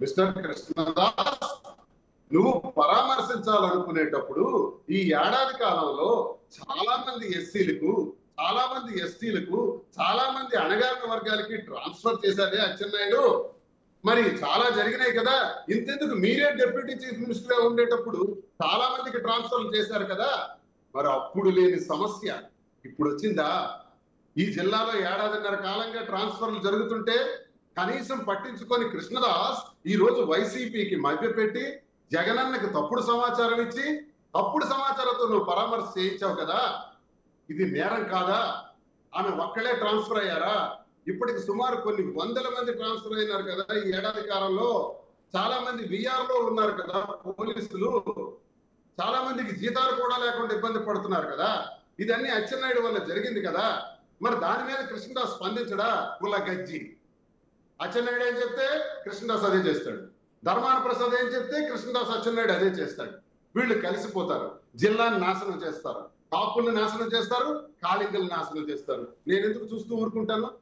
Mister Krishnadas, నువ్వు పరామర్శించాలనుకునేటప్పుడు ఈ ఏడాది కాలంలో చాలా మంది ఎస్సీలకు, చాలా మంది ఎస్టీలకు, చాలా మంది అణగారిన వర్గాలకి ట్రాన్స్ఫర్ చేశారే అచ్చెన్నాయుడు. మరి చాలా జరిగినాయి కదా. ఇంతెందుకు మీరే డిప్యూటీ చీఫ్ మినిస్టర్ గా ఉండేటప్పుడు చాలా మందికి ట్రాన్స్ఫర్ చేశారు కదా. మరి అప్పుడు లేని సమస్య ఇప్పుడు వచ్చిందా? ఈ జిల్లాలో ఏడాదిన్నర కాలంగా ట్రాన్స్ఫర్లు జరుగుతుంటే కనీసం పట్టించుకొని కృష్ణదాస్ ఈ రోజు వైసీపీకి మభ్యపెట్టి జగనన్నకి తప్పుడు సమాచారం ఇచ్చి తప్పుడు సమాచారంతో నువ్వు పరామర్శ చేయించావు కదా. ఇది నేరం కాదా? ఆమె ఒక్కడే ట్రాన్స్ఫర్ అయ్యారా? ఇప్పటికి సుమారు కొన్ని వందల మంది ట్రాన్స్ఫర్ అయినారు కదా ఈ ఏడాది కాలంలో. చాలా మంది విఆర్ లో ఉన్నారు కదా పోలీసులు. చాలా మందికి జీతాలు కూడా లేకుండా ఇబ్బంది పడుతున్నారు కదా. ఇదన్నీ అచ్చెన్నాయుడు వల్ల జరిగింది కదా. మరి దాని మీద కృష్ణదాస్ స్పందించడా? కుల గజ్జి. అచ్చెన్నాయుడు ఏం చెప్తే కృష్ణదాస్ అదే చేస్తాడు. ధర్మాన ప్రసాద్ ఏం చెప్తే కృష్ణదాస్ అచ్చెన్నాయుడు అదే చేస్తాడు. వీళ్ళు కలిసిపోతారు, జిల్లాని నాశనం చేస్తారు, కాపుల్ని నాశనం చేస్తారు, కాళింగల్ని నాశనం చేస్తారు. నేను ఎందుకు చూస్తూ ఊరుకుంటాను?